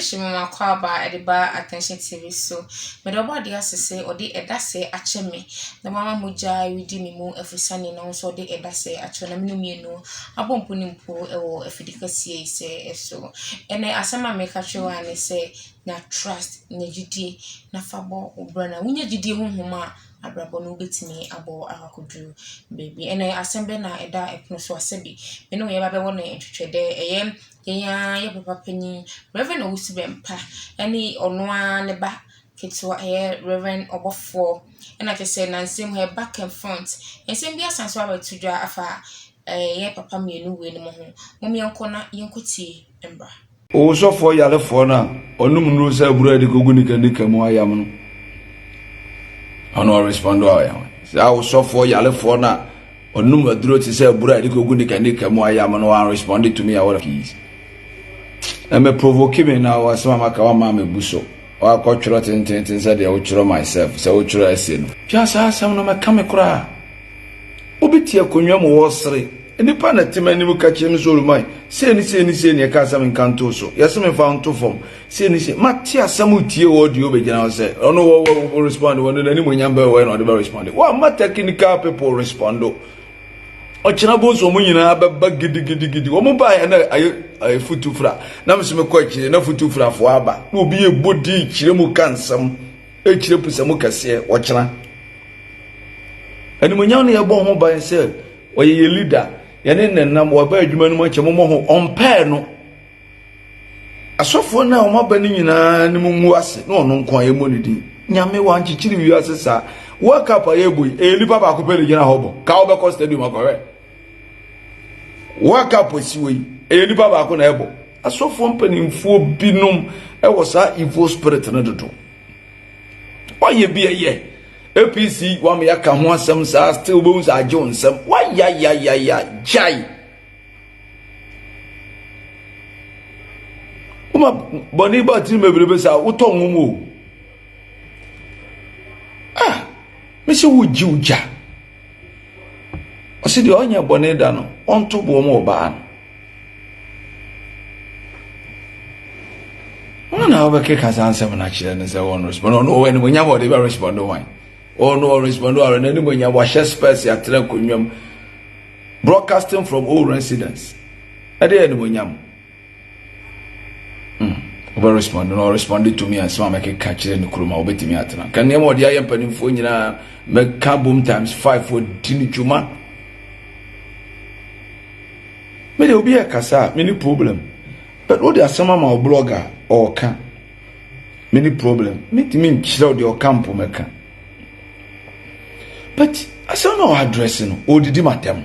Shimama Kwaba at the bar attention TV so. But about the say or the edase acheme. The mama muja redeem mo every Sunday now so the edase achonamino no. Abon punimpo or if it say so. And I asama make a show and say na trust na jidi na fabo obrana. Winya jidi huma. Abrabo no betimi abo akudru baby and I assemble na eda epno so asebi me no ye ba be wona entwetwede ye papa panyi Reverend Owusu Bempah ani ono a ne ba ketwa Reverend Obofour and I can say na nsem her back and front nsem bia sanso abatudwa afa ye papa mienu we no ho momi yankona yenkotie embra Obofour yale for na onum nru sa buru de kogu nika mu ayam no ono respond to ayam sa Obofour yale for na onum aduro ti sa buru de kogu nika mu ayam no one respond to me awara keys and me provoke me now wasema maka wa ma me buso wa ko tworo tenten say dey wo tworo myself say wo tworo ase no just asam no maka me kura obitie konwa mo wo sere enipa na timani mu ka chem so rumai say ni e ka asam nkanto so yesem fa nto fom say ni mati asam utie wo di obegina say ono wo respond wo no ni mo nyamba wo no dey respond wa ma technical people respond ochina bonso mo nyina ababa gidi wo mo ba ya na ay futufra na mse me ko akire na futufra fo aba na obi ebodi kire mu kansam e kire pusam kase ochina ani mo nyaw na ye bo ho ba se oye leader ye ne nenam wo ba adwuma no mo che mo ho ompa no asofo na o maba ni nyina ni mu ase na ono nkon ye mo ni din nyame wa nchichiri wi ase sa work up aye boy e lipa ba ko pele gina hobo ka obe ko stadium akore work up osiwe e lipa ba ko na ebo asofo mpanimfo binom e wo sa evil spirit na dodo oye bi ye APC wa me yaka ho asem sa still bo sa ajo nsem wa ya jai uma boni ba ti mebrebe sa uto nwumo Mese wuji uja osidi onya bone da no onto bo mo ba no na obeke kasa ansem na chire ne se won respond no when mo nya bo de respond no one no respond or na ni mo nya wa share space ya tra konwam broadcasting from all residents ade ni mo nya over respond no responded to me and so make catch in kuruma obetimi atena kan ne mo dia ye mpanimfo nyina me ka boom times 5 for dini juma me de obi e kasa many problem but what there some ma blogger or can many problem me timi nchira de o camp meka but I saw no addressing o didi matem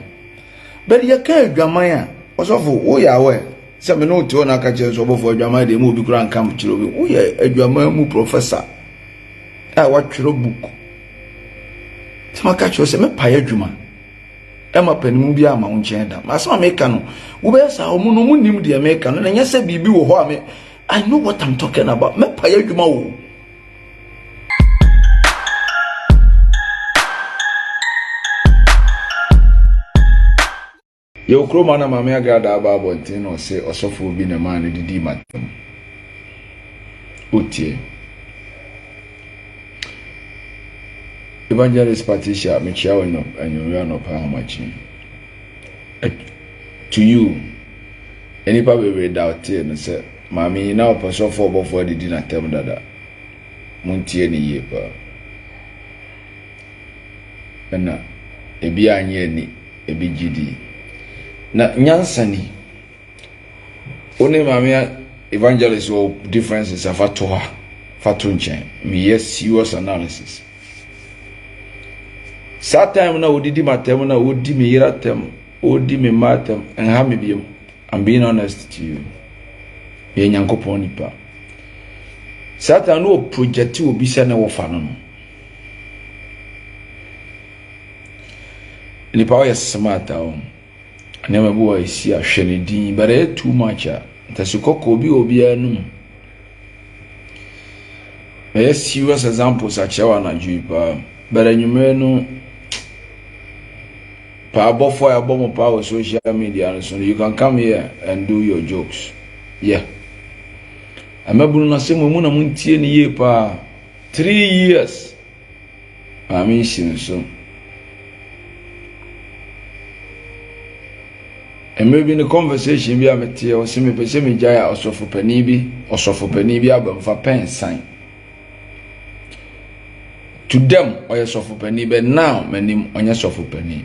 but ye ka adwaman a osofo wo ya we se me no to na ka che so Obofour adwaman de mu bi kura nkam chiro bi wo ye adwaman mu professor a wa twiro book sama ka cho se me pa adwuma e ma panimu bi ama unchen da ma so me ka no wo be sa o mu no mu nim de me ka no na nya se bibi wo ho ame I know what I'm talking about me pa adwuma wo yo kroma na mama agada aba abontin no se osofo bi na ma ne didi matem otie evangelist Patricia mechia wonyo anyo no pa homachi to you enipa be doubt no se mama na osofo Obofour didi na tem dada muntie ni ye pa na ebi anye ni ebi gidi na nyansani one mamia evangelist or differences afatoha fatunchen me yes serious analysis that time na odidi matem na odi me yiratem odi me matem and ha me biem I'm being honest to you ye nyankopon nipa Satan no project obi se na wo fa no nipa o yes smart Nema buwa isi ahwene din bare too much ntasikoko obi anum me serious examples achewa na juipa bare nyume no pa Obofour abomo pa social media so you can come here and do your jokes yeah amabunu na se mu na muntie ne ye pa 3 years ami shin so maybe in the conversation bi amete o se me pese me jaya osofo pani bi abamfa pen sign to them oye sofo pani but now manim onye sofo pani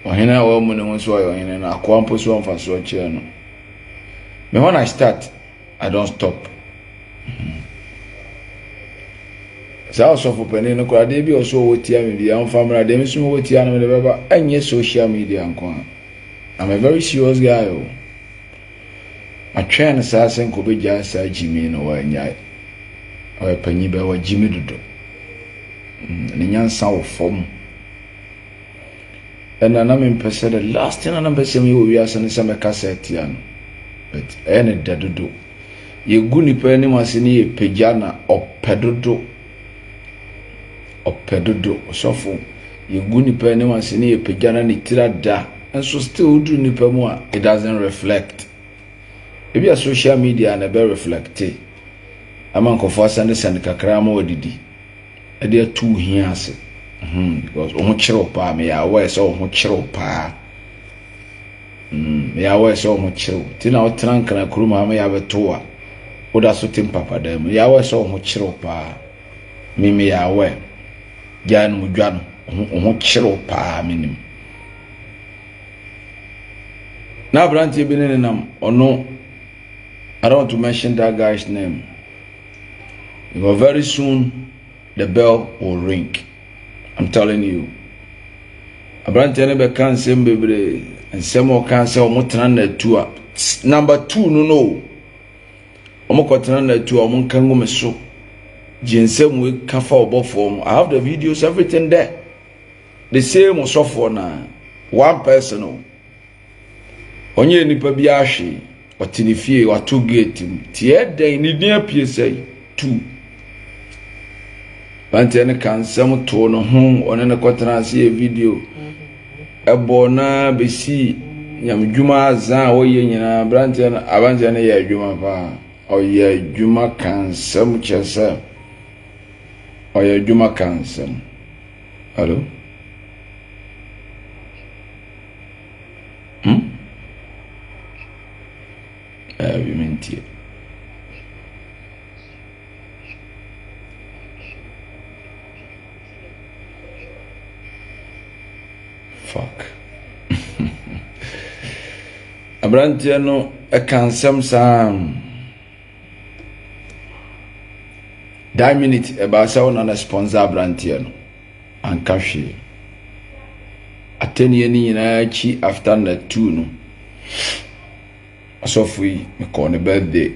ohina wa mu ne wonso oye ohina na akwampo so onfa so chia no me when I start I don't stop so sofo pani no kwa de bi o so wotia me bi am famra de me so wotia no me de beba anye social media nko I'm a very serious guy I train assassin ko be jasa jimi no wa nyai o panyi be wa jimi dodo ne nyansa wo fom and na me pese the last thing na pese me we ase ne se me cassette ya no but ene dadodo ye gu nipa ni masini ye pejana opedodo osofo ye gu nipa ni masini ye pejana ni tirada and so still do nipa mu a it doesn't reflect maybe a social media na be reflect aman ko for send kakra ma odidi e dey too hia ase because o ho kire pa me ya wa so o ho kire pa me ya wa so o ho kire ti na o trank na kuruma ma ya beto a o da so tim papa dem ya wa so o ho kire pa me ya wa jan mu dwan o ho kire pa minim na branti bi ne nam ono I don't want to mention that guy's name because very soon the bell will ring. I'm telling you. Abranti ne be kan sem bebre ensem o kan se o motena na tu a number 2 no o mo kotena na tu a o mo kan go meso jinsem we ka fa Obofour. I have the videos, everything there. The same osofo na one person o onye nipa bi ahwe otinifie wa Tvgh tie den ni dia pie sei 2 bante ne kan sam to no ho one ne kotena se video ebo na besi nyam djuma azan wo ye nyina brante na abante ne ye djuma pa o ye djuma kan sam chese o ye djuma kan sam hello we meant it. Fuck. Abrantia no a can some that minute about sound on a sponsor Abrantiano and Kashi. Attend any in after the 2 no. So free me call the birthday.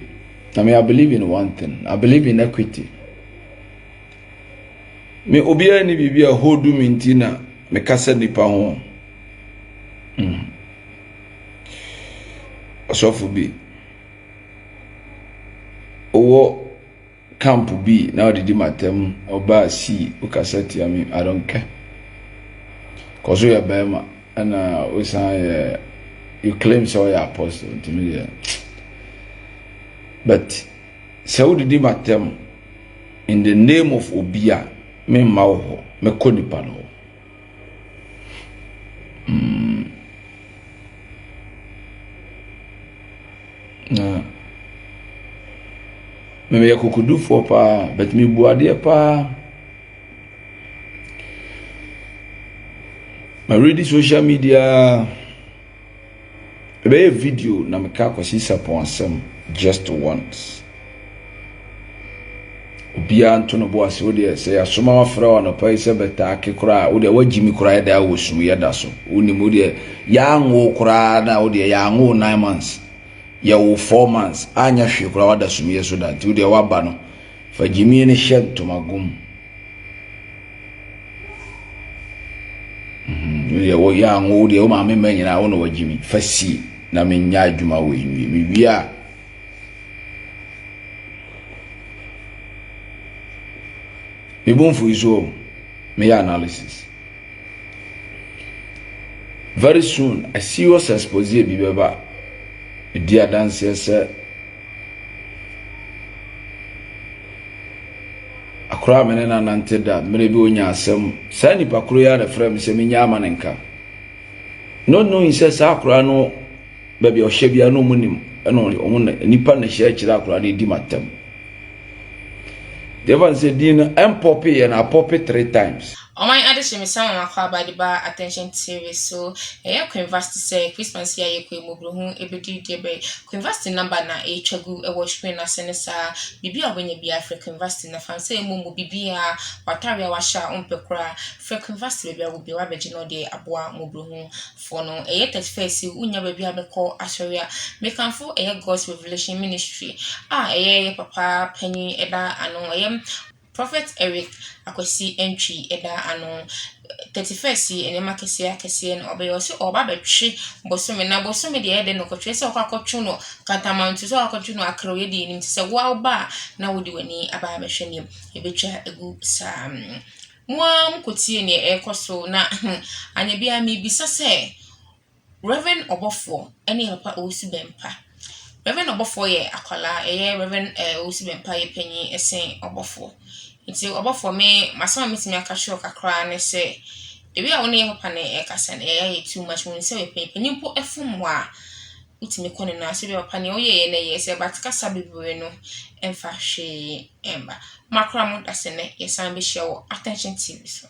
I mean I believe in one thing. I believe in equity. Me obia ni bibia hodu mintina me kasa nipa ho. So for be. Owo camp be now did matem oba see ukaseti ami I don't care. Cause we are Bempah and we say you claim so you're apostle to me there. But so did matem in the name of Obia me mawo me konipa no. Na me yakukudu for pa but me buade pa my read social media a video na me ka kwasi sapon asem just once Obia Antono bo ase wo de say asoma wafra wa no pai se beta akekura wo de wagimi kura da Owusu ye da so woni mo de ya anwo kura na wo de ya anwo 9 months ya wo 4 months anya hwe kura wa da so ye so da ti wo de waba no fa gimi ne hye magum ye wo ya anwo de wo ma me manyina wo no wagimi fa si na me nya adwuma wo enwi mi bia Ibunfu iso me analysis. Very soon a serious exposure bi beba di adanse se akora mene na nante da mene bi onya asem sa nipa koro ya na frem se menya amanenka no inse sa akora no baby ohye bia no munim eno nipa na hye akira akora na di matam Devan se din empope and a pope 3 times. Oh my addition is some of my by the bar attention series. So a converse to say Christmas here you could move home every day. Converse number na a chagu a wash screen as senesa Bibia when you be African converse in the fancy mumu Bibia Wataria washa umpecra for converse baby will be ravaging day aboa mubruhum for no a yet face you unya baby have a call Asheria make for a God's revelation ministry. A papa penny eda ano Prophet Eric akwesi entry eda ano 31st enema kese no obe yosi oba betwe bosome na bosome de ede no kotwe se okakotwo no katamantu so akotwo no akro ye de nim se wa ba na wodi wani aba behwe nim ebetwa egu sa muam kotie ne ekoso na anya bia mi bisa se Reverend Obofour ene papa Owusu Bempah Reverend Obofour ye akwala Reverend Owusu Bempah ye panyi esen Obofour It's Obofour me masama mitimi akahwe kakra ne se the way I only papa ne ekasa ne too much when say we panyi po efum wa utimi kone na se be papa ne oye ne ye se but kasa bebre no emfa hwe emba makra mo dase ne ye san be share attention TV so